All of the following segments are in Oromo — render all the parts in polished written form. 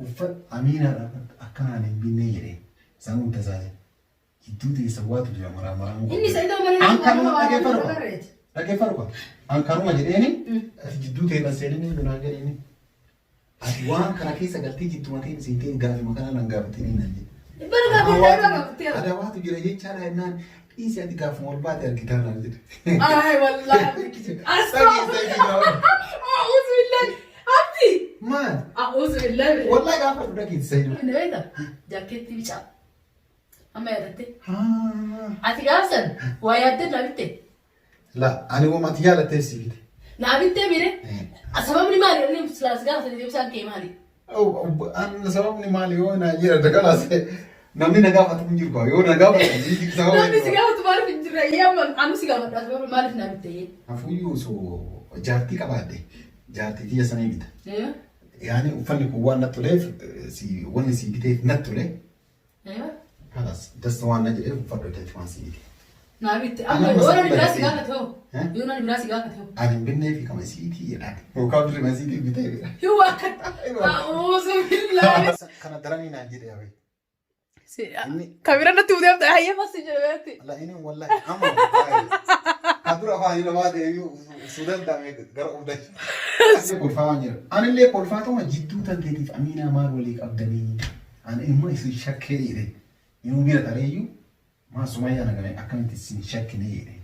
uffat Amina akkanaan hin binne jedhee isaan kun tasaase jidduu teessa waatu jira maraa inni Sa'iidoo malee dhaggeeffadhu an kanuma jedheeni jidduu teessa seenanii bunaa jedheeni ati waan kana keessa galtee jidduu mateen seentee gaafima kana nan gaafatanii nan jedhe ada waatu jira jechaadha jennaan dhiisi ati gaafuma ol baate argitaa naan jedhe ay wallaahi Man, أعوذ بالله والله قاعد أقول لك يتسيدوا. إنه إيه ده؟ جاكيت بيشا. أما يا رتي. أتيجاسن ويادين نبيته. لا أنا هو ما تيجي تيسي كده. نبيته ميره. أسمع مني مالي أنا سلاس قال سيدي بسان كي مالي. أو أنا سبب مني مالي هو أنا جيرة تكلاس. نمني نجاوب تمنجر كوي هو نجاوب. نمني سجاوب تبارك في الجرائية من أنا سجاوب أسمع مالي في نبيته. أفويو سو جارتي كبادي. جارتي دي سنة بيتا. أيوه. يعني وفنك هو نتولف سي ون سي بيتا نتولف. أيوه. خلاص دستوان نجري وفرد تفان سي بيتا. نبيته. أما يونا نبراسي قالت هو. يونا نبراسي قالت هو. أنا بني في كم سيتي يعني. هو كم في مسيتي بيتا. هو أكد. أعوذ بالله. كنا دراني ناجي يا بي. كاميرا نتودي أبدا هيا بس جواتي. لا إني والله أما. كاتورا فاني لما ده سودان دامي غير أوداش. كل فانير. أنا اللي كل فاتو ما جدّو تنتهي أمينة مار وليك أبدني. أنا إما يصير شك كذي. يوم بيرد عليه ما سمعي أنا كمان أكمل تسين شك نيره.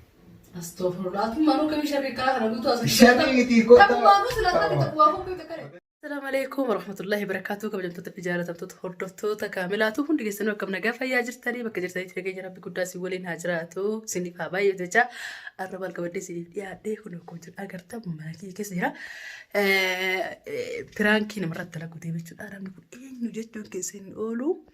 استغفر الله. ثم أنا كم شر كاره أنا قلت أصلا. شر كذي كوتا. طب ما بس لا تقوى كيف تكره. السلام عليكم ورحمة الله وبركاته. قبل أن تتفجر تتحدثوا تكاملاتو كن دقيسنو كم نجاف يا جرتني بكجرتني ترجع جرب بقداسي ولين هاجراتو سني فاباي وتجا الربال كبدي سني يا ده كنا كنت أقرب ما كي كسيرة برانكي نمرت تلاقوا تبي تقول أرام نقول إيه نجت دون كسين أولو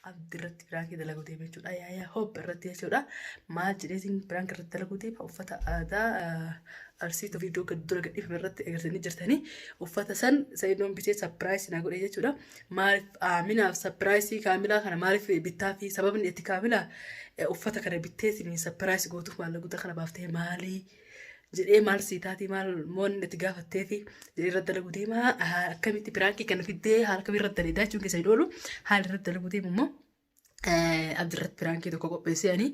عبد الرت برانكي تلاقوا تبي تقول أيه هوب الرت يشودا ما جريتين برانك الرت تلاقوا تبي وفتا هذا أرسيتو فيديو كدورة قديم في مرات أجرتني جرتني وفتا سن سيدهم بيجي سبرايز نقول إيه جودا ما أعرف أمينة سبرايزي كاملة أنا ما أعرف بتافي سبب إني كاملة وفتا كنا بتأتي من سبرايز قوتو ما لقوتا خنا بافته مالي جري مال سيتاتي مال مون نتجاه التافي جري رد لقوتي ما كم تبرانكي كان في الدي هال كم رد لي ده شو كسيدولو هال رد لقوتي ماما عبد الرد برانكي دكوا بس يعني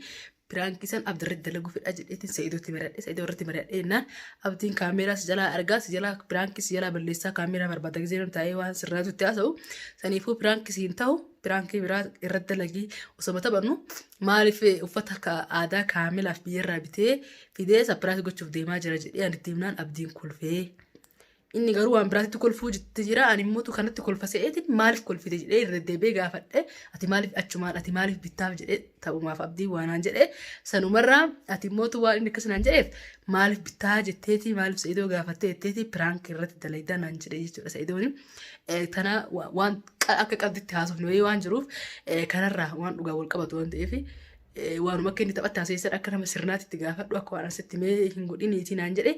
برانكي سن عبد الرد لقو في الأجل إتين سيدو رد مراد إننا عبدين كاميرا سجلا أرجع سجلا برانكي سجلا بالليسا كاميرا مربطة جزيرة تايوان سرناتو تاسو سنيفو برانكي سينتاو برانكي براد الرد لقي وسمته بنو معرف وفتح كعادة كاملة في بير رابطة في ده سبراس قلت شوف ديما جرج يعني تيمنان أبدين كل فيه إني قالوا عن براتي تقول فوج تجرا أنا موتو كانت تقول فسيئة مالف كل في تجرا الرد بيجا فده أتي مالف أشمان أتي مالف بتاف جرا تابو ما فابدي وأنا جرا سنو مرة أتي موتو وإني كسر جرا مالف بتاج تيتي مالف سيدو جافته تيتي برانك الرد دليدا نانجرا يجوا سيدوني تنا وان أكيد قد تهاسف نوي وان جروف كان الراه وان وجاول قبض وان تيفي وان ما كنت تبغى تاسيسر أكرم مسرنات تجافت وأكوان ستمية هنقولين يتي نانجرا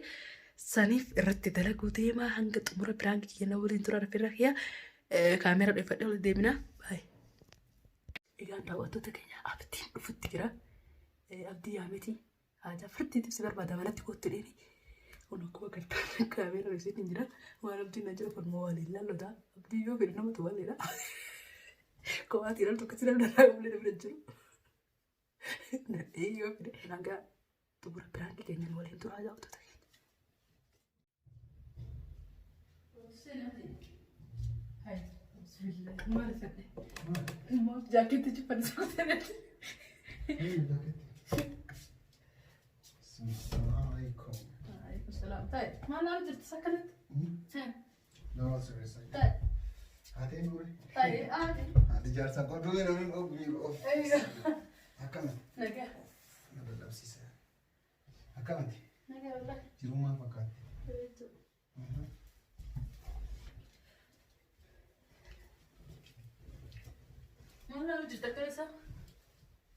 سنيف الرت دلقو ديما هنگ تمر برانك ينورين ترى في الرخية كاميرا الفيديو ديمنا باي إذا أنت وقت تكيا أبدي فتكرة أبدي يا متي هذا فرتي تبصر بعد ما نتقول تريني ونكوا كرت كاميرا رسيت نجرا وأنا بدي نجرا في الموالي لا ده أبدي يو في النوم توالي لا كواتي لا تكسر ولا ولا نبرجلو نيو في نانجا تمر برانك كأنه نورين ترى هذا وقت تكيا هاي بسم الله ما رسلني ما جاكيت تجيب بنسكوتين السلام عليكم. وعليكم السلام. طيب ما أنا رجعت سكنت. لا ما سوي سوي. طيب. هاتين نوري. طيب هاتي. هاتي جالسة قدوة نورين أو بيرو. أيوه. هكمل. نجح. نبدأ بسيسة. هكمل. نجح والله. جرو ما فكرت. ما أنا رجعت كذا.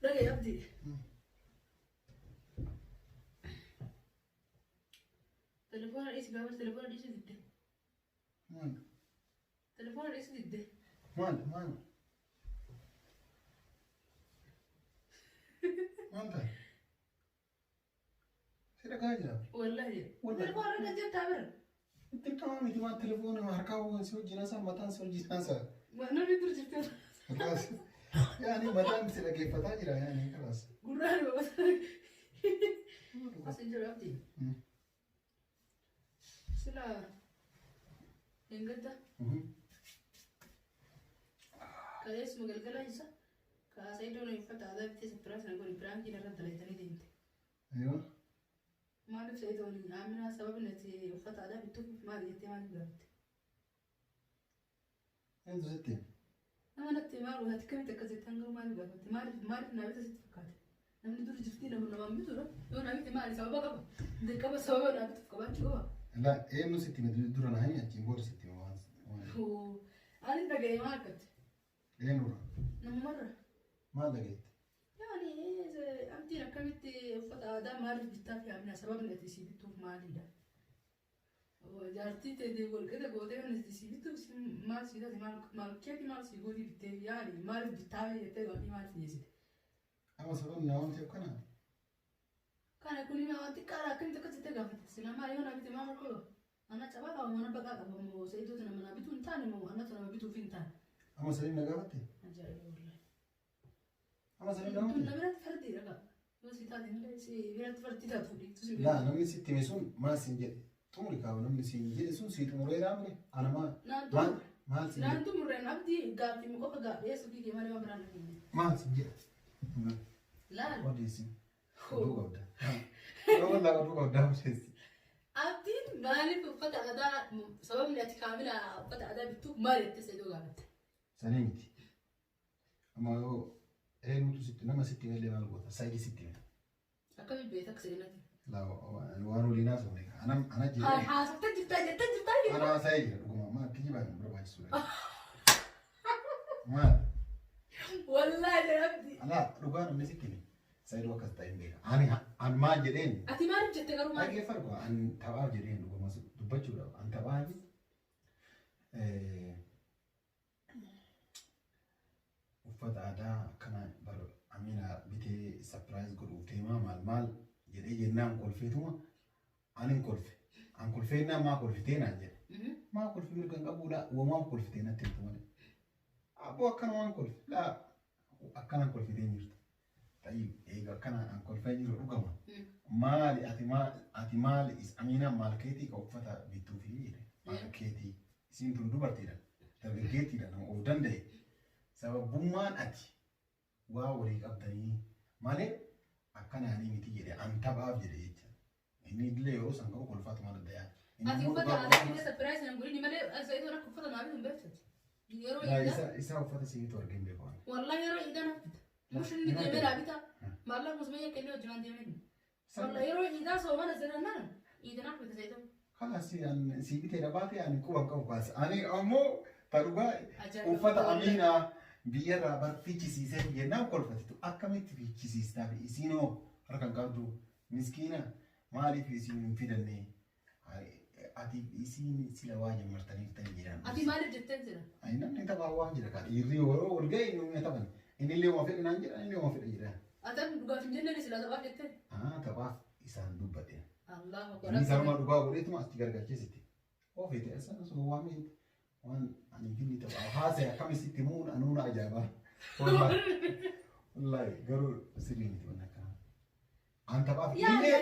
لا يا أبدي. تلفون الرئيس قبل تلفون الرئيس ضده. مان. تلفون الرئيس ضده. مان. مانتا. سيدا كاجا. والله. تلفون الرئيس جت تعبر. Itti kama miti waan telefoona harkaa si wajjin haasa'an mataan si wajjin haasa'an. Namni dur jirti. Kalaas. Yaani mataan si dhaggeeffataa jira yaani kalaas. Gurraan babasa. Asin jiraabdi. Sila engadda. Kalees magalgala isa. Kaasee doon uffata aadaa bittee sapiraas na godhi biraan jina irra dalaitanii deemte. Yoo. Maaliif ta'ee doon amina sababni ati uffata aadaa bittuuf maal jettee maaliif gaafte? Eenyu sitti? Nama natti maal walaatti kamitti akkasitti hanga maaliif gaafate? Maaliif naa bita sitti fakkaate? Namni dur jirti namaan bituudha. Yoo naa bitti maali sababa qaba? Dirqama sababa naa bituuf qabaachuu qaba. Laa eenyu sitti dura naa hin achiin booda sitti waan. Ani dhaga'ee maal akkatti? Eenyudha? Namumarra. Maal dhageetti? Yaani amtiin akkamitti uffata aadaa maaliif bittaa fi amina sababni ati si bittuuf maalidha? Jaartii ta'ee walqita gootee kan ati si bittuuf maal si taate maal keetii maal si gootii bittee yaani maaliif bittaa jettee gaafii maaliif dhiyeessite? Amma sababni naa waan ta'eef kanaa? Kana kuni nama xiqqaadha akkamitti akkasitti gaafate? Sila maal yoo na bitte maal qaba? Ana cabaa qaba mana baqaa qaba moo seetu nama na bituu hin taane moo anatu nama bituuf hin taane? Amma saliin na gaafatte? Ajaa'iba wallahi. Amma saliin na gaafatte? Tun biratti fardi dhagaa. Yoo si taate malee si biratti fardi taatu dhiitu. Laa namni sitti hime sun maal siin jedhe? Xumuri kaaba namni siin jedhe sun sii xumureeraa mure? Ana maal siin jedhe? Naan xumureen abdii gaaffii qofa gaafee suuqii kee malee waan biraan dhageenya. Maal siin jedhe? Laal. Odeessin. Oduu qabda. Walaa oduu qabda odeessi. Abdiin maaliif uffata aadaa sababni ati kaamila uffata aadaa bittuuf maal jettee seetoo gaafatte? Sanii miti. Amma yoo eenyutu sitti nama sitti malee maal goota? Saayidii sitti hime. Akkamitti beekta akka seenatti? Laa waan waliin haasofne ana jedhee. Haasofta jirtaa jirtaa. Ana haasa'ee jira dhuguma maa kijibaa hin barbaachisuudha. Maal? Wallaahi abdii. Alaa dhugaa namni sitti hime. Saayidoo akkas ta'e hin beeka. Ani maal jedheen? Ati maaliif jette garuu maal? Dhagee farqu ani taphaaf jedheen dhuguma dubbachuudhaaf ani taphaaf uffata aadaa akkana bara amina bitee sapiraayiz godhuuf deemaa maal jedhee jennaan kolfeetuma ani hin kolfe. An kolfeennaa maa kolfitee naan jedhe. Maa kolfi mirga hin qabuudha uumaaf kolfitee natti himtu malee. Aboo akkana waan kolfe laa akkanaan kolfitee jirtu. Ta'ii eega akkana an kolfee jiru dhugama. Maali ati maali amina maal keetii ka uffata bittuufi jedhe. Maal keetii isiin tun dubartiidha. Dargaggeettiidha nama of danda'e. Sababummaan ati waa walii qabdanii malee akkanaanii miti jedhe an taphaaf jedhe jecha. Inni illee yeroo san garuu kolfaatu maal adda yaa. Ati uffata aadaa inni sapiraayiz hin godhini malee asayitoo akka uffata naaf hin beektati. Yeroo isaa uffata siitu argeen beeku. Wallahi yeroo iidaan hafita. Mushin ni deemee raabita. Maallaa musumee akka inni hojjeman deemee. Wallahi yeroo iidaan soomana sirannaan iidaan hafita sayitoo. Kanas si bitee dhabaatee ani quban qabu kaasa. Ani ammoo tarugaa uffata aminaa biyyarraa bar fichisiisee jennaan kolfatitu akkamitti fichisiistaa fi isiinoo harkaan qabdu miskiina maaliif isiin hin fidannee ati isiin sila waa jammartaniif ta'e jedhan. Ati maaliif jetteen jira? Ayi namni taphaa waan jira kan irri yeroo ol ga'e inni taphan inni illee waa fedhe naan jedhan inni waa fedhe jedhan. Atan dhugaaf hin jenneen sila taphaaf jettee? Taphaaf isaan dubbate. Allah Inni sarma dhugaa godheetuma asti gargaarcheesitti. Oofete asana sun waa miiti. Waan ani finni taphaa haasa'e akkamitti muun anuuna ajaa'ibaa. Wallahi garuu sirrii miti waan akkanaa. An taphaaf inni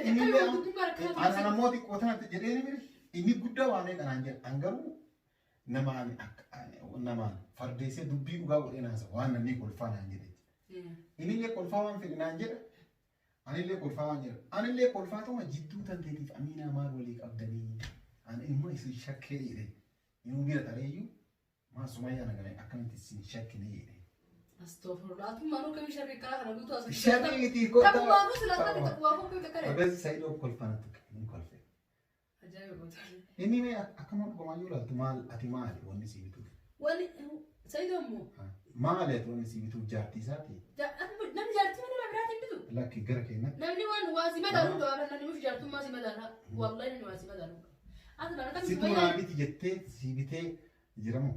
ana namooti qootanatti jedhee ni biri. Inni guddaa waan kanaan jedha. An garuu namaan fardeessee dubbii dhugaa godhee naasa waan namni kolfaa naan jedhe. Inni illee kolfaa waan fedhe naan jedha. Ani illee kolfaa waan jedha. Ani illee kolfaa ta'uma jidduu tanteetiif aminaa maal walii qabdanii. Ani immoo isin shakkee jedhe. Inni bira tareeyyuu maa sumayyaa nagamee akkamitti isin shakkine jedhe. Astagfirullah. Ati maanuu kamii sharri karaa kana guutuu asii. Sharriitii kota. Takkumaafuu silaafatti takkumaafuu kamii takka Odeessi Saayidoo kolfanatti hin kolfe. Ajaa'iba gootanii. Inni mee akkama dhugumayyuu laaltu maal ati maali wanni si bituuf? Wani Saayidoo immoo. Maali ati wanni si bituuf jaartii isaati? Namni jaartii mana nama biraatiin bitu. Lakki gara keenyatti. Namni waan si madaalu dawaa namni mushi jaartummaa si madaala. Wallahi namni waan si madaalu. Ati nana kan Situ naa biti jettee si bitee jiramu.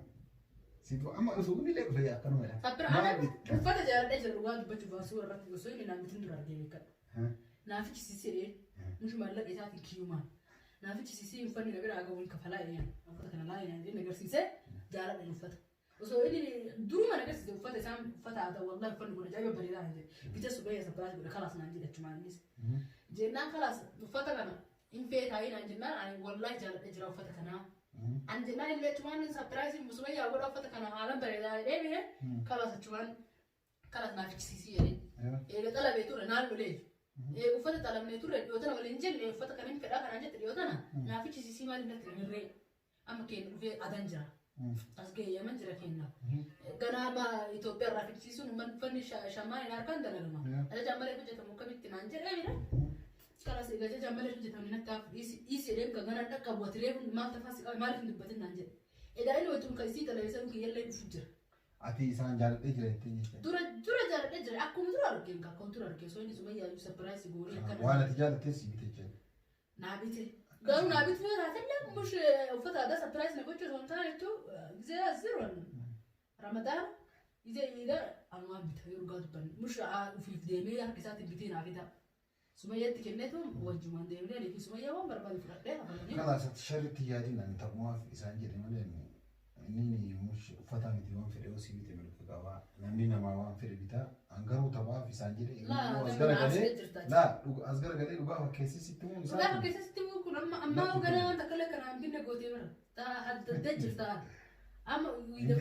Situ amma osoo inni illee dhufee akkanuma jedha. Sabbiraan uffata jaaladhee jira dhugaa dubbachuuf baasuu irratti osoo inni naambitiin dura argee beekadha. Naafichi si sedhee mushi mallaqa isaatiin kiyyumaan. naafichi sisii uffanni na bira agamuun kafalaa eenyaan uffata kana laa eenyaan inni agarsiisee jaaladha uffata. Osoo inni duruma na agarsiise uffata isaan uffata aadaa wallahi uffanni kun ajaa'iba bareedaa hin jedhe bita suphee sabbaas godhe kalaas naan jedhe achumaanis. Jennaan kalaas uffata kana hin feetaayi naan jennaan ani wallahi jaaladha jira uffata kanaa. An jennaan illee achumaan sapiraayisii musumayyaa godha uffata kana haalan bareedaa jedhee bire kalaas achumaan kalaas naafichi sisii jedhee. Eega xalabee ture naannolee. Uffata xalamnee ture dhiyootana waliin jenne uffata kan hin fedhaa kanaan jette dhiyootana naafichi sisii maaliif natti hirree amma keenya dhufee adan jira as geeyyaman jira kenna ganaama Itoophiyaa irraa fichisiisuun uffanni shamaan hin harkaan dalagama ajajaan malee hojjetamu akkamitti naan jedhee bira karas egaa ajajaan malee hojjetamu natti hafu dhiisii deemka ganaan dhaqqabu atilee maal tafaasi qabe maaliif hin dubbatin naan jedhe edaa inni wajjin kan isii xalabeessan kiyyallee dhufu jira. Ati isaan jaaladhee jira jettee jechuudha. Dura jaaladhee jira akkuma dura argeen kan dura argee soo inni sumayyaa iyyuu sapiraayisii goonee akkana. Waan ati jaalattee si bite jechuudha. Naa bite. Garuu naa bite yoo taatellee mush uffata aadaa sapiraayisii na gochuu osoo hin taane jechuun gizee asiroon Ramadaan gizee eegaa anumaan bita yoo dhugaa dubbanne mush ufiif deemee harka isaatiin bitee naa bita. Sumayyaatti kenneetu wajjumaan deemnee fi sumayyaa waan barbaade fudhadhee hafalanii. Kalaasatti sharitti yaadiin ani ta'umaaf isaan jedhe malee inni mush uffata miti waan fedhe osii bite milki qabaa namni namaa waan fedhe bitaa hangaruu taphaaf isaan jedhe as garagalee dhugaa fakkeessi sitti muu isaa dhugaa fakkeessi sitti muu kun amma ganaa wanta kala kanaan binne gootee mara taa hadda jirta amma ida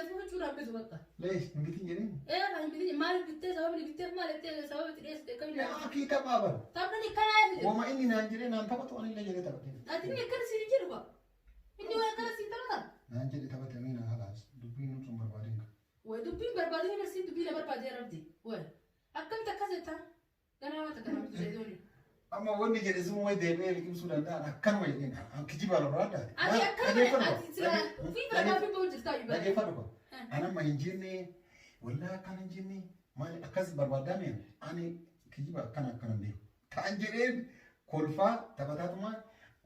fuuchuudhaan bitu bakka leesh hin bitin jedheen kan bitin maal bittee sababni bitteef maal jettee sababa itti dhiyeessite kabila akii taphaa bara taphni kanaa jedhe wama inni naan jedhee naan taphatu ani illee jedhee taphatee ati inni akkana siin jedhu kwa inni waan akkana siin taphata naan jedhe taphatamee na halaas dubbiin nuti hin barbaadin ka way dubbiin barbaadin na siin dubbiin barbaadee rabdi way akkamitti akkas jettaa ganaa wanta kana bitu seedooni amma wanni jedhe sun way deemee liqimsuu danda'an akkanuma jedheen kijibaa lafa addaati. Ati akkanuma ofii fayyadamaa fi ba'uu jirtaa iyyuu. Dhageeffadhu ko. Anamma hin jenne wallaa akkana hin jenne maali akkas barbaadame ani kijiba akkana akkana beeku. Ta'an jedheen kolfaa taphataatuma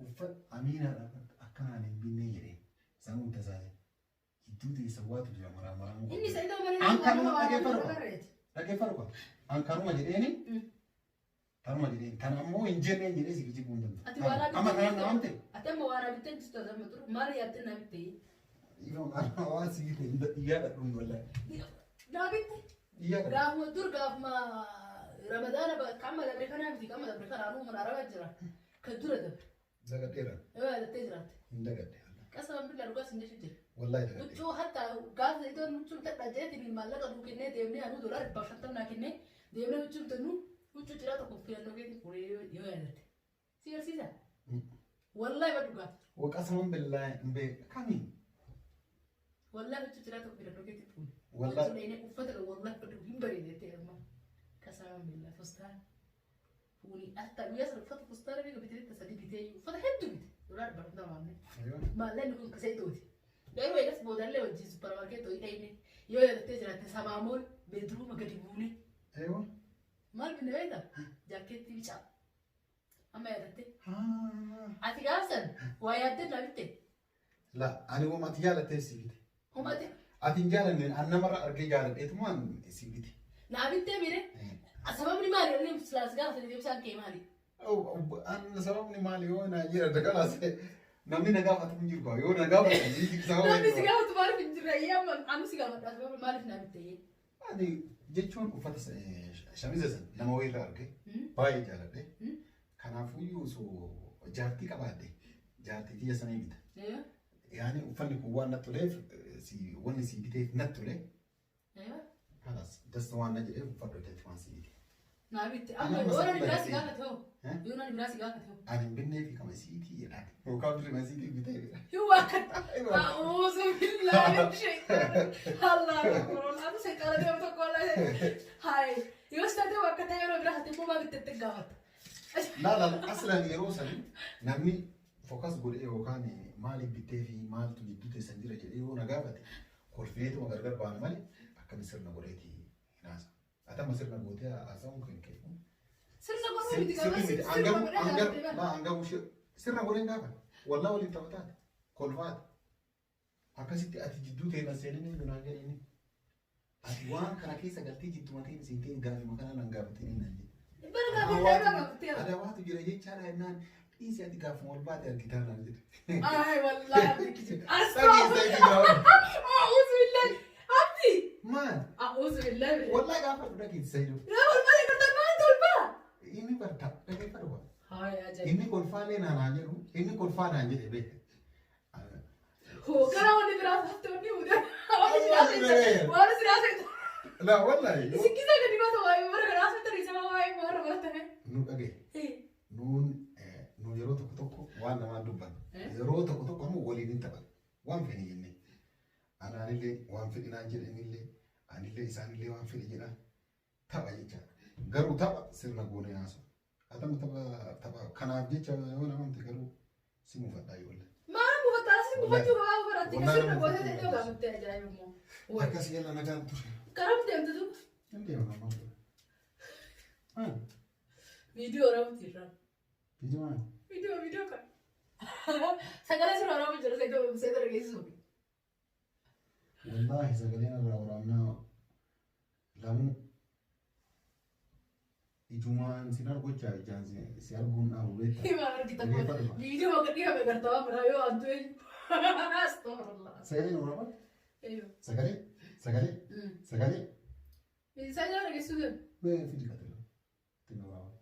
uffata amiinaadhaan akkanaan hin binnee jedhee sammuu tasaase. Gidduu teessa waatu jira maraa maraa. Inni sayyidoo malee dhageeffadhu ko. An kanuma jedheeni. Tanuma jedheen tan ammoo hin jenneen jedhee si kijibuu hin danda'u. Ati waan amma kanaan na wante. Ati amma waan abitteen jistu asama turu maali yaattee na bittee. Yoo ana waan si gite iyyaadha dhuun wallahi. Na bitte. Iyyaadha. Gaafuma dur gaafuma Ramadaana kamma dabre kanaa miti kamma dabre kanaa nuu mana araba jira. Kan dura dabre. Dagadheera. Yoo dattee jiraate. Hin dagadhe. Qasama billa dhugaa sin jechu jira. Wallahi dagadhe. Huccuu hatta gaafa idoon huccuu tadha jeetiin maallaqa nuu kennee deemnee anuu dolar 50 naa kennee deemnee huccuu tanu huccuu jira tokko filannoo keetiin furee yoo yaadate. Si arsiisa? Wallahi badhugaa. Waqasama billahi hin beeku kamiin. Wallahi huccuu jira tokko filannoo keetiin furee. Wallahi. Huccuu uffata wallahi badhu hin bareedete amma. Qasama billahi fustaan. Fuuni hatta guyyaa sana uffata fustaan beeku bitee tasadii bitee uffata hedduu bite. Dolar 40 waamne. Maalleen kun kasee tooti. Garuu eegas boodallee wajjin suppermarkeetii ho'i dhayne yoo yaadattee jiraatte samaamoon beedruuma gadi buune. Eewa. Maal binne beekta? Jaakeettii bicaa. Amma yaadatte? Ati gaafsan waa yaaddee naa bitte? La ani wama ati jaalattee si bite. Humate? Ati hin jaalanne an namarra argee jaaladheetumaan si bite. Naa bittee mire? Sababni maali? Inni silaas gaafa sanii ibsaan kee maali? An sababni maali yoo na jira dagalaas namni na gaafatu hin jiru yoo na gaafatu hin jiru sababa. Namni si gaafatu maaliif hin jirre? Yaa anu si gaafadhaa sababni maaliif naa bittee? Ani jechuun uffata shamiza san nama wayirraa arge baay'ee jaaladhe. Kanaafuu osoo jaartii qabaadhe jaartii tiyya sana bita. Yaani uffanni kun waan natti toleef wanni si biteef natti tole. Kanas dasta waan na jedheef uffadhu jechuun waan si bite. Naa bitte amma yoo namni biraa si gaafate hoo? Yoo namni biraa si gaafate hoo? Ani hin binnee fi kama siitii jedhaan yookaan durii masiitii bitee. Yoo akka a'uuzu billaahi shaytaan Allah koron atu se kala deemu tokko Allah hai yoo state akka ta'e yeroo biraa hati kuma bitte gaafata. La aslan yeroo sani namni fokas godhee yookaan maaliif bittee fi maaltu gidduu teessan jira jedhee yoo na gaafate kolfeetuma gargar baana malee akkami sirna godheeti hinaasa. Atama sirna gootee haasa'uun kan kee. Sirna godhuu miti gaafa angamu sirna godheen gaafa wallaa waliin taphataati kolfaati. Akkasitti ati jidduu ta'e na seenanii dunaa jedhanii ati waan kana keessa galtee jidduu mateen seentee gaafima kanaan an gaafatanii naan jedhe. Adawaatu jira jechaadha jennaan Isi ati gaafuma ol baate argitaa naan jedhe. Ay wallahi kiti. Sagi gaawwan. A'udhu billahi. Abdi. Maal? A'udhu billahi. Wallahi gaafa dhudha keessa jiru. Ya wallahi kata maan tolba. Inni barta dhageeffadhu waan. Hay ajay. Inni kolfaalee naanaa jedhu inni kolfaa naan jedhe beekte. Ho kana wani biraa hafte wani muda. Wani sirasa. La wallahi. Sikisa gadi bata waay mara rasa tari sama waay mara bata hai. Nu dhagee. Nuun nu yeroo tokko tokko waan namaa dubban. Yeroo tokko tokko ammoo waliin hin taphan. Waan fedhi jennee. Anaanillee waan fedhi naan jedhe innillee anillee isaanillee waan fedhi jedha. Tapha jecha. Garuu tapha sirna goonee haasu. Atamu tapha kanaaf jecha yoo namamte garuu si mufadhaa ijoollee. Maan mufadhaa si mufachuu qabaa baratti ka sirna gootee ta'ee yoo gaafattee ajaa'iba immoo. Akkas yalla nagaan ture. Karam deemtu tu? Hin deemu namaa ture. Video ramti irraa. Video maal? Video kan. Sagalee sirraa ramu jira seeta dhageessisuuf. Wallaahi sagaleen irraa waraabnaa lamuu ijumaan sin argochaa ijaan si arguun dhaabu beektaa. Himaan argitan video akka dhihame gartaa biraa yoo addu eenyu. Astaghfirullah. Sagaleen waraabaa? Eeyyoo. Sagalee. Sagalee dhageessisuuf. Bee fidi katela. Tina waraabaa.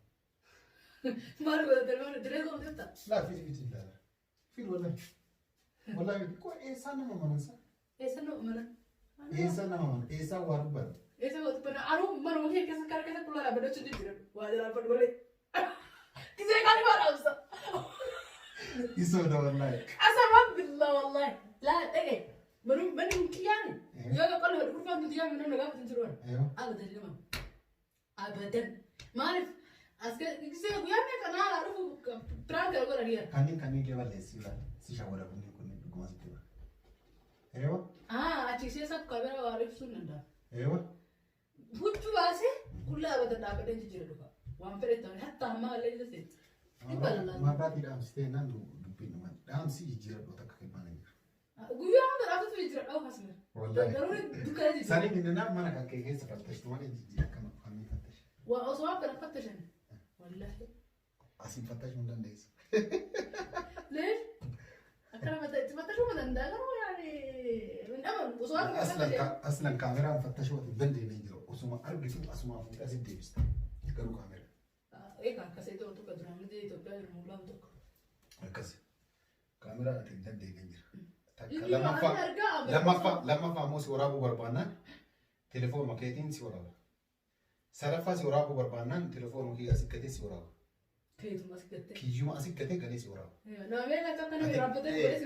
Maal godhatee diree godhatetta? Laa fidi laala. Fidi wallahi. Wallahi ko eessaa nama manansa? Eessa nama mana? Eessaa nama mana? Eessaa waa dubbata? Eessa waa dubbata? Anuu mana wakii keessa kara keessa kullaa dhaabbachuu jira. Waa jalaa fadhu malee. Kisee kaanii maa dhaabsa? Isoodha wallahi. Qasama billah wallahi. Laa dhaqee. Mani mutiyaani. Yoo qolli hodhu kurfaan mutiyaa minna nagaa fatin jiruun. Abadan lima. Abadan. Maaliif? Kisee guyyaa meeqa naalaa dhufu piraan gara godha dhiyaa. Kanneen kee balleessii laala. Si shawwada kunneen dhuguma sitti hima. Eewa? Achiisee sakka kamera waa ibsuun danda'a. Eewa? Huccuu baasee kullaa abadan dhaabbatee jijjiira dhufa. Waan fedhe ta'an hatta hammaa illee jira. Mabaatii dhaamsitee naan dubbiin nama dhaamsi jijjiira dhuu takka kennaan jira. Guyyaa hunda dhaabatu jijjiira dhawu kasuma. Wallahi. Garuu dukkana jijjiira. Sanii minnaan mana kan kee keessa fattashtu malee jijjiira akkana kan fattash. Waa osoo waan kana fattashan. Wallahi. Asiin fattashuu hin dandeessu. Lees? Akkana fattashuu ma danda'a garuu yaani hin dhaban osoo waan kana fattashan. Aslan kaameraan fattashuu hin dandeenye jira. Osuma argitu asuma fuudhee asitti deebista. Garuu kaamera. Eegaa akkasii ta'u tokko duraan nuti Itoophiyaa jiru mul'atu tokko. Akkasi. Kaameraan ati hin dandeenye jira. Lammaffaa immoo si waraabuu barbaannaan telefoonuma keetiin si waraaba. Sadaffaa si waraabuu barbaannaan telefoonuma kee asii gatee si waraaba. Keetuma asii gatee. Kiyyuma asii gatee galee si waraaba. Namni akka kana raabbatee godhee si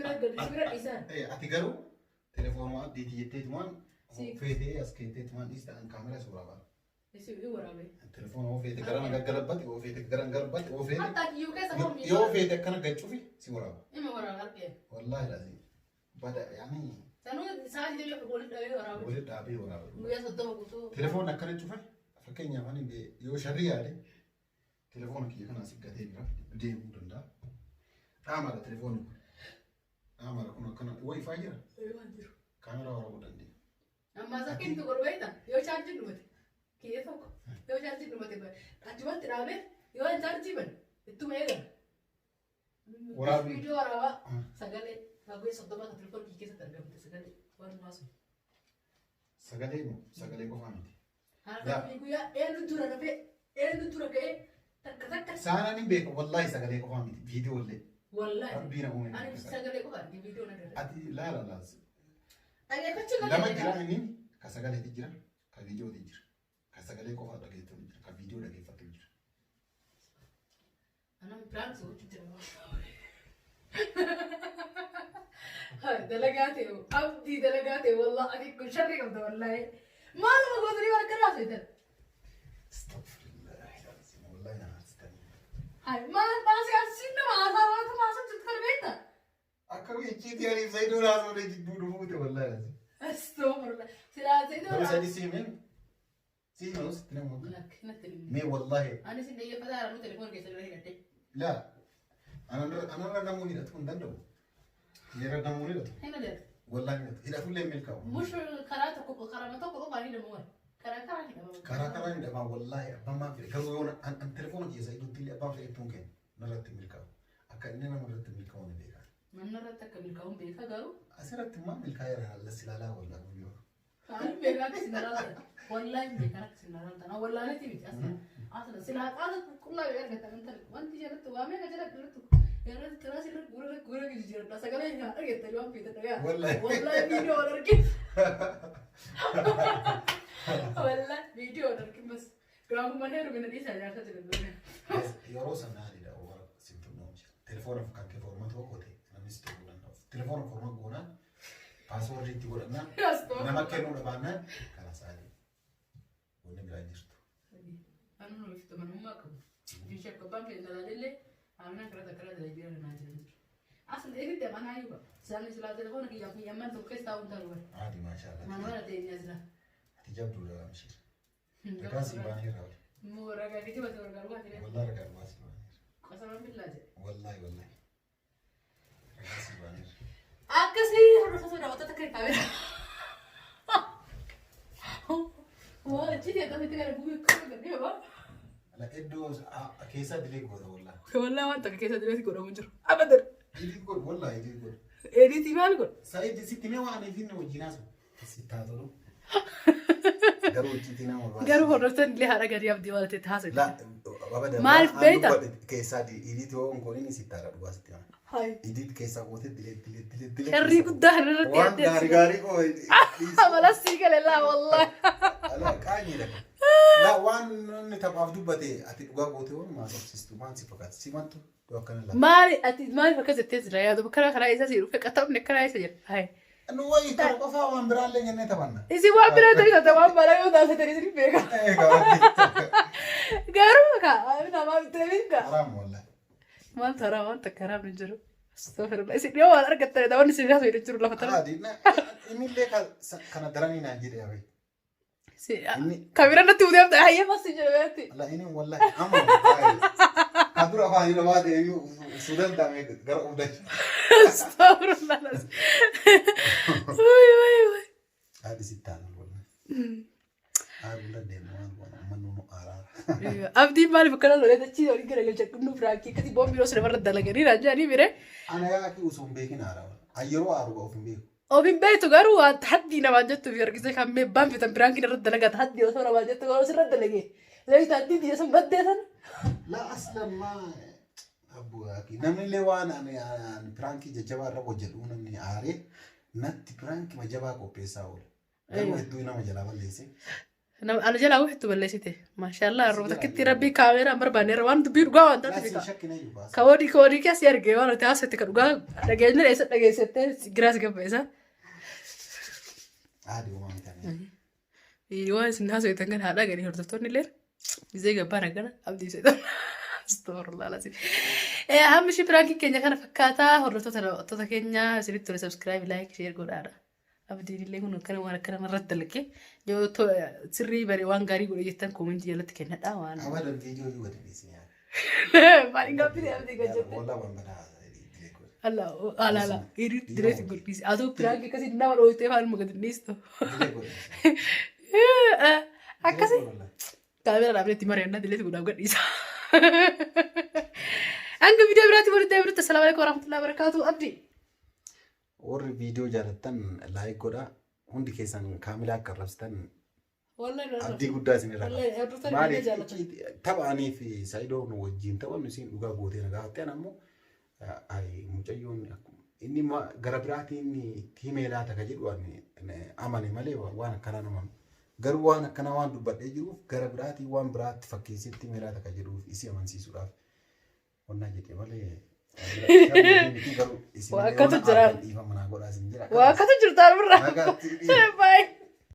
bira dhiisan. Ati garuu telefoonuma abdiitii jetteetumaan feetee as keetteetumaan dhiistaan kaameraa si waraaba. Isi waraabee. Telefoon oo feete gara naggalabbatti oo feete gara ngalabbatti oo feete. Hatta kiyyuu keessa mormii. Yoo feete akkana gachuufi si waraaba. Ima waraaba argee. Wallahi laazim. Bada yaani. Sanuu isaan jireenya walitti dhaabee waraabee. Walitti dhaabee waraaba. Guyyaa soddoma guutuu. Telefoon akkana cufa fakkeenyaaf ani yoo sharrii yaade telefoon kiyya kana asii gatee bira deemuu danda'a. Dhaamala telefoon kun. Dhaamala kun akkana wifi jira. Kaameraa waraabuu dandeenya. Amma sakkiin tu godhu yoo chaarjii dhumate. Kiyya tokko yoo chaarjii dhumate achumatti dhaabee yoo hin chaarjii bane ittuma eegala. Waraabni. Viidiyoo waraabaa sagalee baay'ee soddoma kan telefoon kiyya keessatti argamte sagalee waan maasu. Sagalee qofaa miti. Harka guyyaa eenyu dura dhufee eenyu dura ka'ee takka. Saanaan hin beeku wallahi sagalee qofaa miti viidiyoo illee. Wallahi. Rabbiin uume. Ani sagalee qofaa arge viidiyoo na dhala. Ati laala laas. Dhageeffachuu Lama jira inni ka sagaleeti jira ka viidiyooti jira. Ka sagalee qofaa dhageeffatu jira ka viidiyoo dhageeffatu jira. Anam prank sochuu jira. Dalagaa ta'e abdii dalagaa ta'e wallah ati kun sharri qabda wallahi. Maaluma gootanii waan akka raafetan. Wallahi na haasitanii. Hai maal baasee asiin nama haasaa waan maasaa jirtu kan beekta. Akka wiicciitii ani Zaidoo laasoo dha jidduu dhufuute wallahi. Astaghfirullah. Silaa Zaidoo Nama laasoo. sadi siimeen. Siimeen usitti nama wakka. Natti himi. Mee wallahi. Ani sin dhiyyeeffataa haaraan telefoon keessa bira hidhatte. Laa. Anarra namuu hidhatu hin danda'u. Yeroo namuu hidhatu. Hima dheer. Wallahi hidhatu. Hidhatullee milkaa'u. Mush karaa tokko qofaan hidhamu waan. Karaa hidhamu. Karaa hidhamaa wallahi abbaan maa fedhe garuu yoo an telefoona keessa hidhutti illee abbaan fedhe ittuun kenna narratti milkaa'u. Akka inni namarratti milkaa'uun beeka. Namarratti akka milkaa'uun beeka garuu. Asirratti immoo milkaa'eera haallas ilaalaa walaa guyyoo. Ani beekaa akka isin ilaaltan. Wallaahi beekaa akka isin ilaaltan. Wallaaleetii miti asirra silaa qaala qulqullaa beekaa argatan tan wanti jalatti waamee akka jala irratti yeroo tiraas irratti gurra jijjiiradha sagalee hin argattanii waan feetan dhagaa. Wallaahi viidiyoo wal argin. Wallaahi viidiyoo wal argin bas. Gaafuma heeru mina dhiisaa jaarsa jiran. Yeroo sanaa dha waan simtuun jira. Telefoona kan kee forma tokko ta'e namni si ta'uu danda'u. Telefoona forma goonaan paaswoordii itti godhannaan nama kennuu dhabaannaan kana sa'aatii. Wanni biraa jirtu. Anu nuuf itti manummaa qabu. Bishee kobbaan keenya ilaalillee aannan karata karata jiran naa jiran jiru. Asli eegdee manaa yoo isaan silaa telefoona kiyyaaf miyyamman tokko keessa taa'uun ta'u bara. Aadi maashaallah. Manuela deemee jira. Ati jabduu dha mishir. Ragaa si baanee raawwate. Moo ragaa kiti bata ragaa dhugaa jira. Wallahi ragaa dhugaa si baanee. Qasama billaa jira. Wallahi. Ragaa si baanee. Akkasii hordoftoota daawwattoota kan qabeenya. Waa jidee akkasitti gara bu'ee akka gadhee baa. Ala iddoo keessa dilee godha wallahi. Wallahi waan takka keessa dileeti godhamu jiru. Abadan. Edit godha wallahi edit godha. Editii maal godha? Saayid sitti mee waan eefinne wajjinaas. Sittaa tolu. Garuu hojjetii nama barbaachisa. Garuu hordoftoonni illee haadha gadi abdii waan ta'eef haasa'e. Maal beekta? Keessaa edit yoo onkooliin sittaadha dhugaa sitti maa. Edit keessaa gootee dilee. Sharrii guddaa irratti waan gaarii koo. Amala sii galelaa wallahi. Ala qaanyiidha. La waan inni taphaaf dubbate ati dhugaa gootee waan maasofsiistu maan si fakkaata simantu akkana laa. Maaliif akkas jettee jira yaadu karaa isa si dhufe qaxabne karaa isa jira. Nu wayi tapha qofaa waan biraallee jennee taphanna. Isi waan biraa ta'e tapha waan balaa yoo taasise ta'e isin beeka. Garuu nama bitee Haram wallahi. Maal taraa waan takka haraam hin jiru. Astaghfirullah. Isin yoo waan argattan waan isin haasoo hin jiru lafa tana. Inni illee kana daranii naan jedhe yabe. Kamera natti uudee amta hayyee masti jira beekti. La ini wallahi amma. Kadura faani la baade sudan dame gara udah. Astaghfirullah. Woi. Adi sitan wallahi. Adi la demo manu ara. Abdi maaliif akkana lolee dachii olii garagalcha nu firaakii akkasii boombii yoo siree barra dalaganii raajanii bire. Ana yaa ki usum beekin ara. Ayyeroo aruba ofin beeku. Obin beektu garuu haddi namaa jettu fi argise kan meebbaan fitan biraan kina irratti dalagaa haddi osoo namaa jettu garuu sirratti dalagee. Leeyita haddi biyya sun baddeetan. La aslan ma abu aki namni illee waan ani pirankii jajjabaa irra hojjedhu namni aaree natti pirankii majabaa qopheessaa oole. Garuu hedduu nama jalaa balleesse. Ana jalaa hedduu balleessite. Maashaallah arroba takkitti rabbii kaameeraan barbaanneerra waan dubbii dhugaa waan taate fika. Kawoodii keessi argee waan nuti haasatti kan dhugaa dhageenya eessa dhageessette giraas gabbeessa. Adi uumamu ta'e. Waan isin haasawwan kan haadha gadi hordoftoonni illee bizee gabbaa nagana abdii seetan. Astaghfirullah lasin. Hammishi pirankii keenya kana fakkaataa hordoftoota keenya isinitti tole subscribe like share godhaadha. Abdiin illee kun kana waan akkana irratti dalagee yoo sirrii bari waan gaarii godhe jettan koomentii jalatti kennadha waan. Abadan viidiyoo yoo waddeessi yaa. Maaliin gabbite abdii gajjatte. Wallah waan badaa. Ala edit direct gurkis atau pirankii kasi nama dhoytee faan mugatiniisto. Akkasi kaamera dhaabnetti mari'annaa dileeti guddaa gadhiisa. Hanga viidiyoo biraatti walitti deebinutti assalaamu alaikum warahmatullahi wabarakatuh abdi. Warri viidiyoo jaalattan laayik godhaa hundi keessan kaamilaa akka arrabsitan abdii guddaa isin irra qaba. Maali taphaanii fi saayidoo nu wajjin taphannu isin dhugaa gootee nagaa hattee ammoo mucayyoon inni gara biraatiin tiimee laata ka jedhu amane malee waan akkana naman garuu waan akkana waan dubbadhee jiruuf gara biraatiin waan biraatti fakkeessee tiimee laata ka jedhuuf isi amansiisuudhaaf onnaa jedhee malee Waa akkatu jira. Waa akkatu jirtaan birraa. Bye.